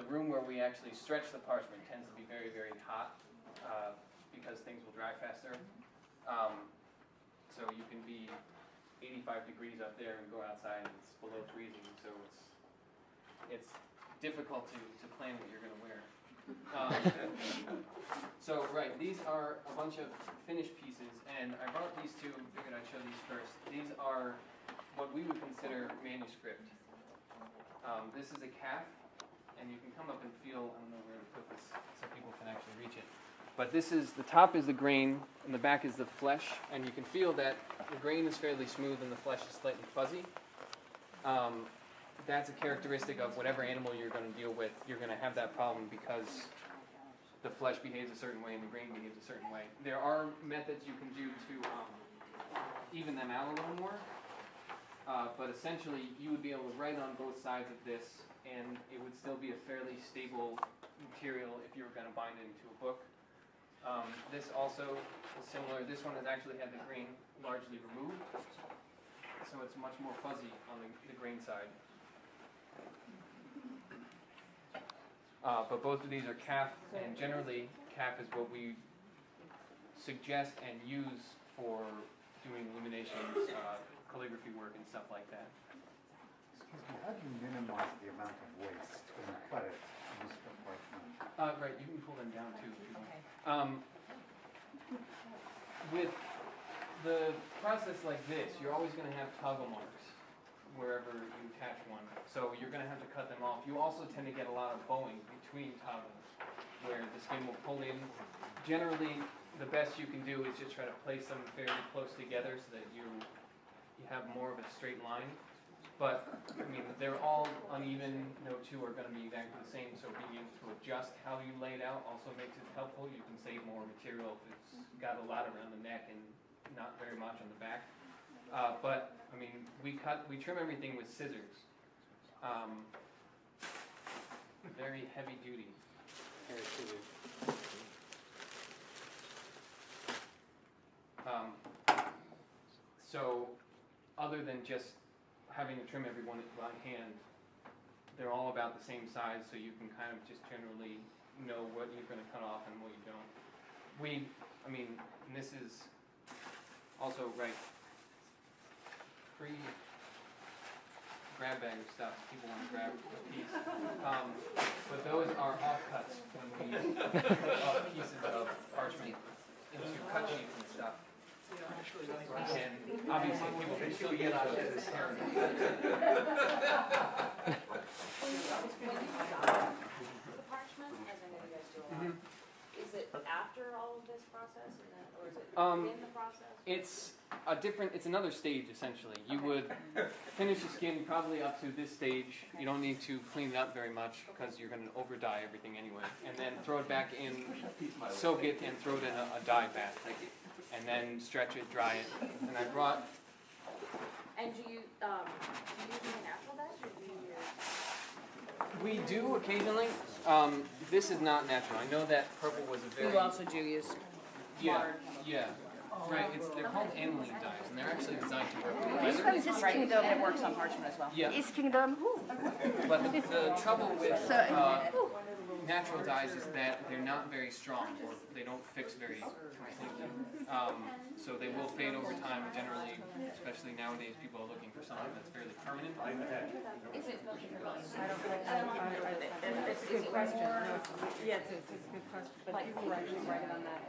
room where we actually stretch the parchment tends to be very, very hot because things will dry faster. So you can be 85 degrees up there and go outside and it's below freezing, so it's difficult to plan what you're going to wear. So right, these are a bunch of finished pieces, and I brought these two, figured I'd show these first. These are what we would consider manuscript. This is a calf, and you can come up and feel, I don't know where to put this so people can actually reach it. But this is, the top is the grain, and the back is the flesh, and you can feel that the grain is fairly smooth and the flesh is slightly fuzzy. That's a characteristic of whatever animal you're going to deal with. You're going to have that problem because the flesh behaves a certain way and the grain behaves a certain way. There are methods you can do to even them out a little more, but essentially you would be able to write on both sides of this, and it would still be a fairly stable material if you were going to bind it into a book. This also is similar. This one has actually had the grain largely removed, so it's much more fuzzy on the grain side. But both of these are calf, and generally calf is what we suggest and use for doing illuminations, calligraphy work, and stuff like that. Excuse me, how do you minimize the amount of waste when you cut it in this parchment? Right, you can pull them down too. Okay. With the process like this, you're always going to have toggle marks wherever you attach one. So you're going to have to cut them off. You also tend to get a lot of bowing between toggles where the skin will pull in. Generally, the best you can do is just try to place them fairly close together so that you have more of a straight line. But, I mean, they're all uneven. No two are going to be exactly the same, so being able to adjust how you lay it out also makes it helpful. You can save more material if it's got a lot around the neck and not very much on the back. But, I mean, we trim everything with scissors. Very heavy duty. So, other than just having to trim every one by hand, they're all about the same size, so you can kind of just generally know what you're going to cut off and what you don't. I mean, and this is also, right, free grab bag of stuff. People want to grab a piece. But those are offcuts when we cut off pieces of parchment into cut sheets and stuff. And obviously people can still get out of this. The parchment, as I know you guys do a lot, is it after all of this process, or is it in the process? It's another stage essentially. You would finish the skin probably up to this stage. You don't need to clean it up very much because you're going to over dye everything anyway. And then throw it back in, soak it, and throw it in a dye bath. And then stretch it, dry it. And I brought. And do you use natural dyes, or do you use? We do occasionally. This is not natural. I know that purple was a very. You also do use Yeah. Right. They're called aniline dyes, and they're actually designed to work with This leather. one's just Kingdom. It works on parchment as well. Yeah. East Kingdom. But the trouble with natural dyes is that they're not very strong, or they don't fix very completely. So they will fade over time. Generally, especially nowadays, people are looking for something that's fairly permanent. Is it? It's a good question. Yes, it's a good question. But people were actually writing on that.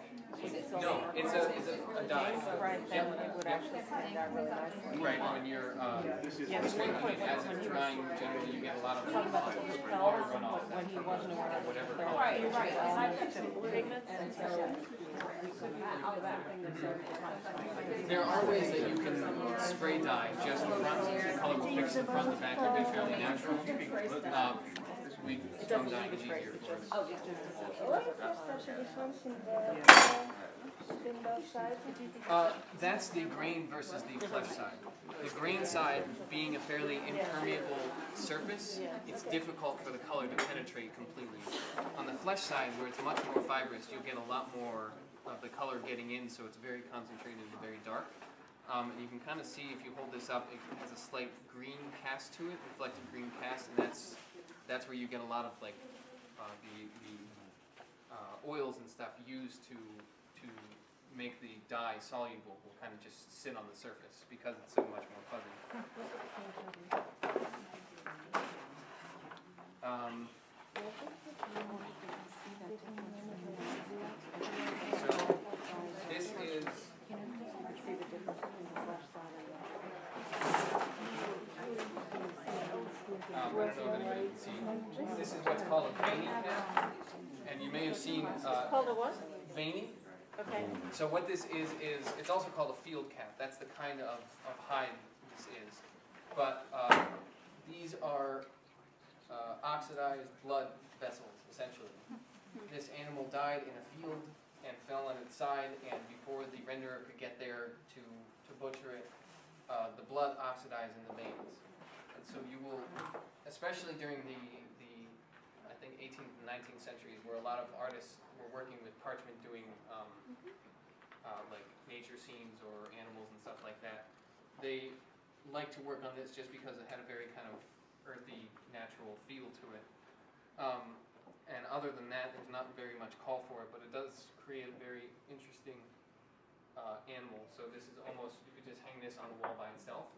No, it's a dye. Right, then it would actually stand out really nicely. Right, when you're swinging it as it's drying, generally you get a lot of water runoff. When he wasn't aware of Whatever there color. were pigments, and so you could do something that's There are ways that you can spray dye just the front. The color will fix the front and the back will be fairly natural. Some dyeing is easier for us. That's the grain versus the flesh side. The grain side, being a fairly impermeable surface, it's difficult for the color to penetrate completely. On the flesh side, where it's much more fibrous, you'll get a lot more of the color getting in, so it's very concentrated and very dark. And you can kind of see, if you hold this up, it has a slight green cast to it, reflected green cast, and that's where you get a lot of like oils and stuff used to make the dye soluble will kind of just sit on the surface because it's so much more fuzzy. So this is I don't know if anybody can see. This is what's called a veiny cap, and you may have seen Called a what? veiny. Okay. So what this is it's also called a field cap. That's the kind of hide this is. But these are oxidized blood vessels, essentially. This animal died in a field and fell on its side, and before the renderer could get there to butcher it, the blood oxidized in the veins. And so you will, especially during the I think 18th and 19th centuries, where a lot of artists were working with parchment doing like nature scenes or animals and stuff like that, they like to work on this just because it had a very kind of earthy, natural feel to it. And other than that, there's not very much call for it, but it does create a very interesting animal. So this is almost, you could just hang this on the wall by itself.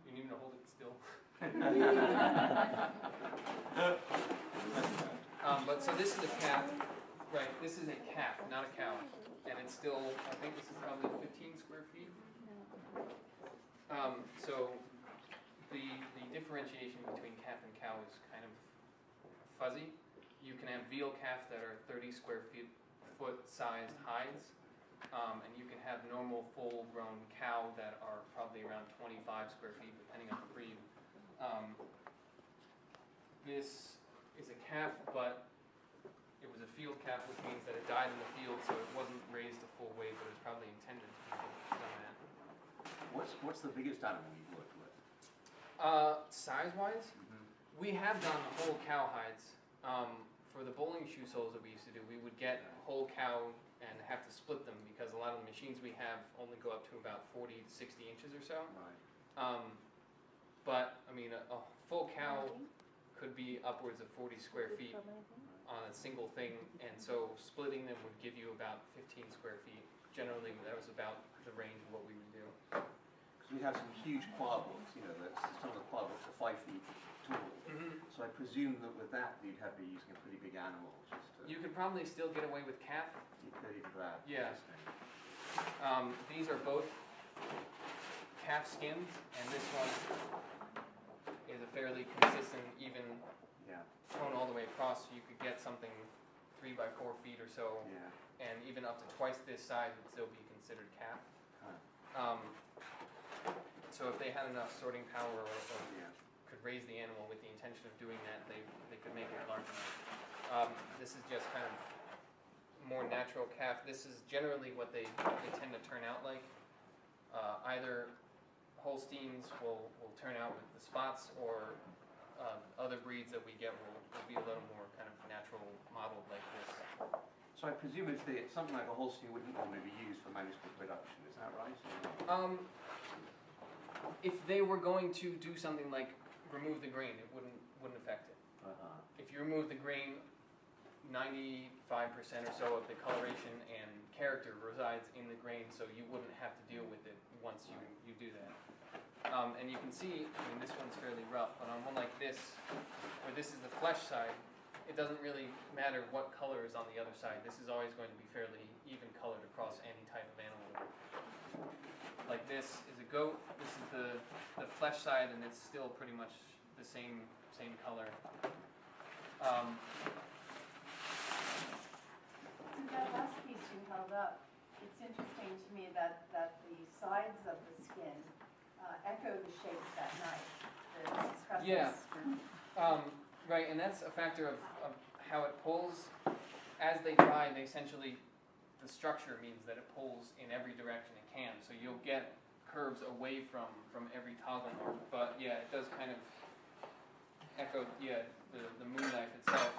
You need to hold it still. But so this is a calf, right? This is a calf, not a cow. And it's still, I think this is probably 15 square feet. So the differentiation between calf and cow is kind of fuzzy. You can have veal calf that are 30 square foot sized hides, and you can have normal full-grown cow that are probably around 25 square feet, depending on the breed. This is a calf, but it was a field calf, which means that it died in the field, so it wasn't raised to full weight, but it was probably intended to be done that. What's the biggest animal you've worked with? Size-wise, we have done whole cow hides. For the bowling shoe soles that we used to do, we would get whole cow and have to split them because a lot of the machines we have only go up to about 40 to 60 inches or so. Right. But, I mean, a full cow could be upwards of 40 square feet on a single thing, and so splitting them would give you about 15 square feet. Generally, that was about the range of what we would do. Because we have some huge choir books, you know, some of the choir books are 5 feet tall. So I presume that with that you'd have to be using a pretty big animal just to... You could probably still get away with calf. You could even that. Yeah. These are both calf skins, and this one is a fairly consistent, even tone all the way across. So you could get something 3 by 4 feet or so, and even up to twice this size would still be considered calf. So if they had enough sorting power or could raise the animal with the intention of doing that, they could make it large enough. This is just kind of more natural calf. This is generally what they tend to turn out like. Either Holsteins will turn out with the spots, or other breeds that we get will be a little more kind of natural modeled like this. So I presume something like a Holstein wouldn't normally be used for manuscript production, is that right? If they were going to do something like remove the grain, it wouldn't affect it. If you remove the grain, 95% or so of the coloration and character resides in the grain, so you wouldn't have to deal with it once you do that. And you can see, I mean, this one's fairly rough, but on one like this, where this is the flesh side, it doesn't really matter what color is on the other side. This is always going to be fairly even colored across any type of animal. Like this is a goat, this is the flesh side, and it's still pretty much the same color. So that last piece you held up, it's interesting to me that the sides of the skin echo the shape of that knife. Yeah. Right, and that's a factor of how it pulls. As they dry, they essentially, the structure means that it pulls in every direction it can. So you'll get curves away from every toggle mark. But yeah, it does kind of echo, the moon knife itself.